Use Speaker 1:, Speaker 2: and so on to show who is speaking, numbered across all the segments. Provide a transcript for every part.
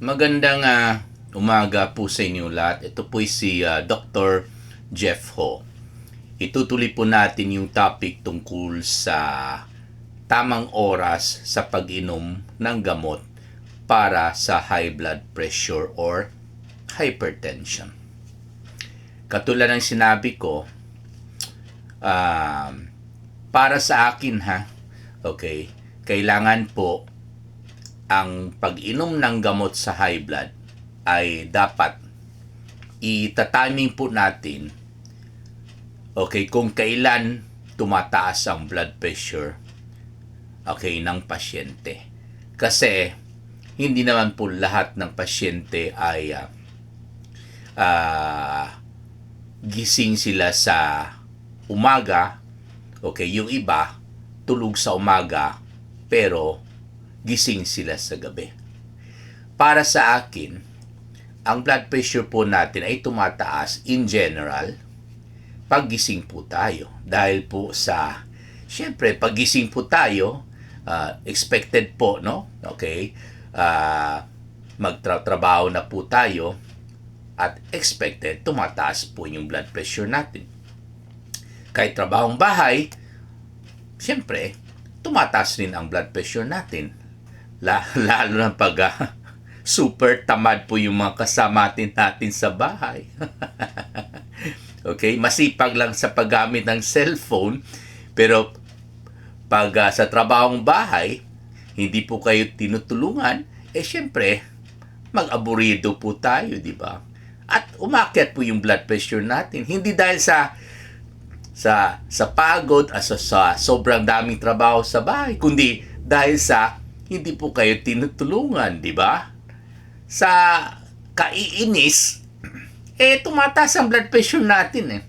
Speaker 1: Magandang umaga po sa inyo lahat. Ito po si Dr. Jeff Ho. Itutuloy po natin yung topic tungkol sa tamang oras sa pag-inom ng gamot para sa high blood pressure or hypertension. Katulad ng sinabi ko, para sa akin okay, kailangan po ang pag-inom ng gamot sa high blood ay dapat itatiming po natin, okay, kung kailan tumataas ang blood pressure, okay, ng pasyente. Kasi hindi naman po lahat ng pasyente ay gising sila sa umaga. Okay, yung iba tulog sa umaga pero gising sila sa gabi. Para sa akin, ang blood pressure po natin ay tumataas in general pag gising po tayo. Dahil po sa, syempre, pag gising po tayo, expected po, no? Okay? Magtrabaho na po tayo at expected tumataas po yung blood pressure natin. Kahit trabahong bahay, syempre, tumataas rin ang blood pressure natin. Lalo na pag super tamad po yung mga kasama natin sa bahay. Okay, masipag lang sa paggamit ng cellphone, pero pag sa trabahong bahay, hindi po kayo tinutulungan, syempre, mag-aburido po tayo, di ba? At umakyat po yung blood pressure natin. Hindi dahil sa pagod at sa sobrang daming trabaho sa bahay, kundi dahil sa hindi po kayo tinutulungan, di ba? Sa kaiinis, tumataas ang blood pressure natin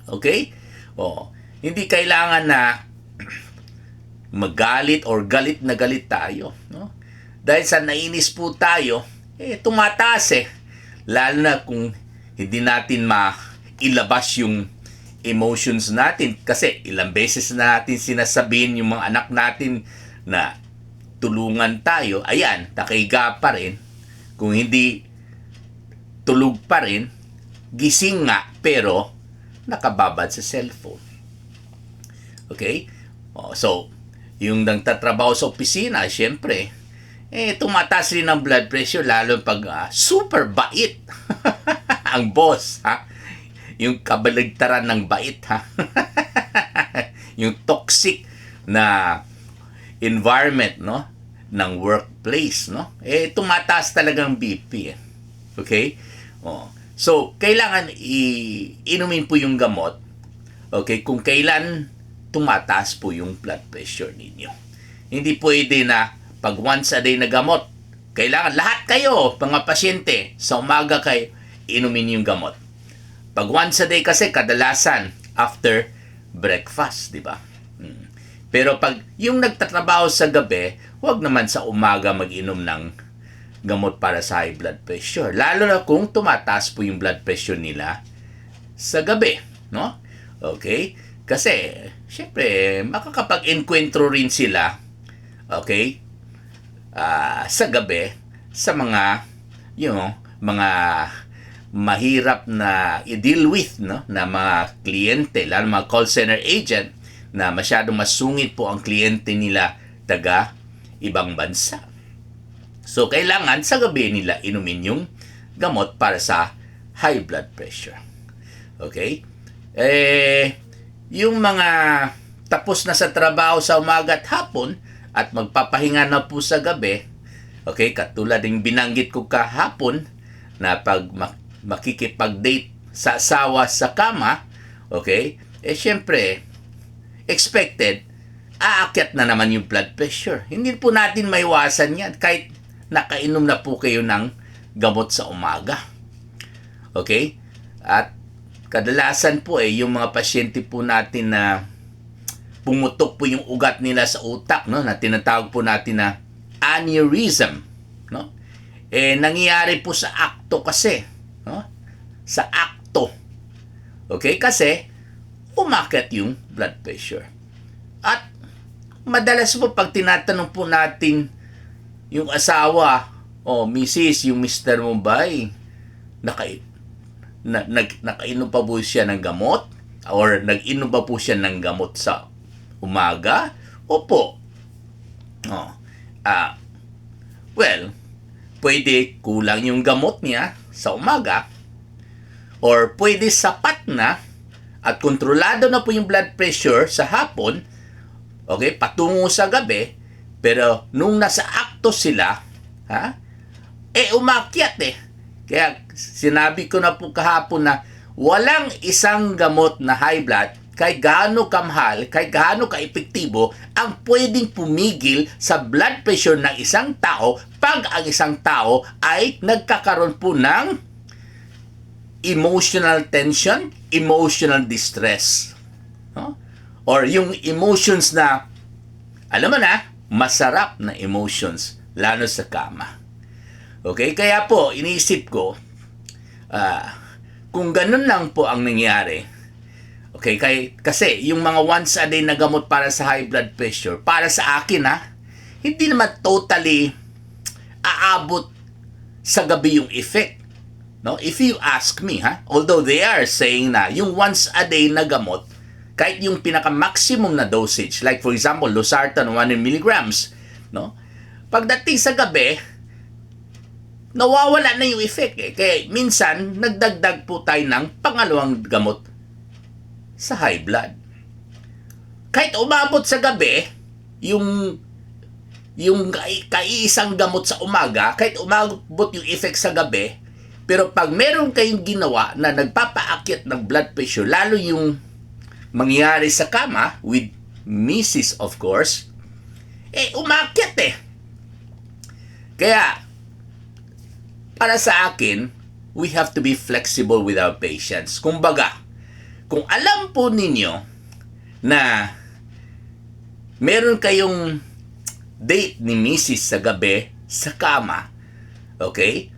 Speaker 1: Okay? Hindi kailangan na magalit or galit na galit tayo, no? Dahil sa nainis po tayo, tumataas Lalo na kung hindi natin mailabas yung emotions natin. Kasi ilang beses na natin sinasabihin yung mga anak natin na tulungan tayo. Ayan, nakahiga pa rin. Kung hindi tulog pa rin, gising nga, pero nakababad sa cellphone. Okay? So, yung nagtatrabaho sa opisina, syempre, tumataas rin ang blood pressure, lalo pag super bait ang boss, yung kabaligtaran ng bait, yung toxic na environment, no, ng workplace, no, tumataas talagang BP, okay? So kailangan inumin po yung gamot, okay, kung kailan tumataas po yung blood pressure ninyo. Hindi pwede na pag once a day na gamot, kailangan lahat kayo, mga pasyente, sa umaga kayo inumin yung gamot. Pag once a day kasi kadalasan after breakfast, di ba? Pero pag yung nagtatrabaho sa gabi, huwag naman sa umaga mag-inom ng gamot para sa high blood pressure. Lalo na kung tumataas po yung blood pressure nila sa gabi, no? Okay? Kasi, syempre, makakapag-enkwentro rin sila, okay, sa gabi, sa mga, mga mahirap na i-deal with, no, na mga kliyente, lalo mga call center agent, na masyadong masungit po ang kliyente nila taga ibang bansa. So, kailangan sa gabi nila inumin yung gamot para sa high blood pressure. Okay? Yung mga tapos na sa trabaho sa umaga at hapon at magpapahinga na po sa gabi, okay, katulad ng binanggit ko kahapon na pag makikipag-date sa asawa sa kama, okay, syempre, expected, aakyat na naman yung blood pressure. Hindi po natin maiwasan yan kahit nakainom na po kayo ng gamot sa umaga. Okay? At kadalasan po yung mga pasyente po natin na pumutok po yung ugat nila sa utak, no, na tinatawag po natin na aneurysm, no? Nangyayari po sa akto kasi, no? Sa akto. Okay? Kasi umakyat yung blood pressure. At madalas po pag tinatanong po natin yung asawa Oh, Mrs., yung Mr. mo ba nakainom pa po siya ng gamot? Or nag-inom pa po siya ng gamot sa umaga? Opo. Oh, well, pwede kulang yung gamot niya sa umaga, or pwede sapat na at kontrolado na po yung blood pressure sa hapon, okay, patungo sa gabi, pero nung nasa akto sila, umakyat eh. Kaya sinabi ko na po kahapon na walang isang gamot na high blood, kahit gaano kamahal, kahit gaano ka-epektibo, ang pwedeng pumigil sa blood pressure ng isang tao pag ang isang tao ay nagkakaroon po ng emotional tension, emotional distress. Or yung emotions na, alam mo na, masarap na emotions, lalo sa kama. Okay? Kaya po, iniisip ko, kung ganun lang po ang nangyari, okay, kasi yung mga once a day na gamot para sa high blood pressure, para sa akin hindi naman totally aabot sa gabi yung effect. No? If you ask me, although they are saying na yung once a day na gamot, kahit yung pinaka-maximum na dosage, like for example, Losartan 100 milligrams, no? Pagdating sa gabi, nawawala na yung effect eh. Kaya minsan, nagdagdag po tayo ng pangalawang gamot sa high blood. Kahit umabot sa gabi, yung kaiisang gamot sa umaga, kahit umabot yung effect sa gabi, pero pag meron kayong ginawa na nagpapaakyat ng blood pressure, lalo yung mangyayari sa kama, with Mrs. of course, umakyat eh. Kaya, para sa akin, we have to be flexible with our patients. Kumbaga, kung alam po ninyo na meron kayong date ni Mrs. sa gabi sa kama, okay,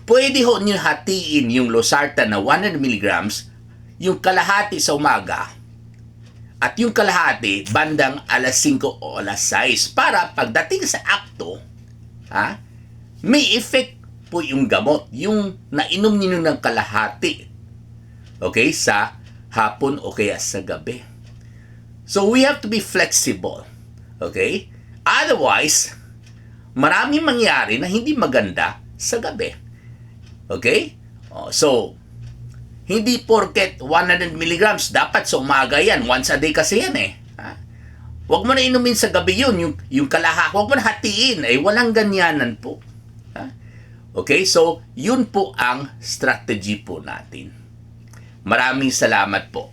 Speaker 1: pwede ho nyo hatiin yung Losartan na 100 milligrams, yung kalahati sa umaga, at yung kalahati bandang alas 5 o alas 6, para pagdating sa akto, may effect po yung gamot, yung nainom niyo ng kalahati, okay, sa hapon o kaya sa gabi. So we have to be flexible, okay? Otherwise, maraming mangyari na hindi maganda sa gabi. Okay? So, hindi porket 100 milligrams, dapat sa umaga yan. Once a day kasi yan eh. Huwag mo na inumin sa gabi yun, yung kalahati. Huwag mo na hatiin. Walang ganyanan po. Okay? So, yun po ang strategy po natin. Maraming salamat po.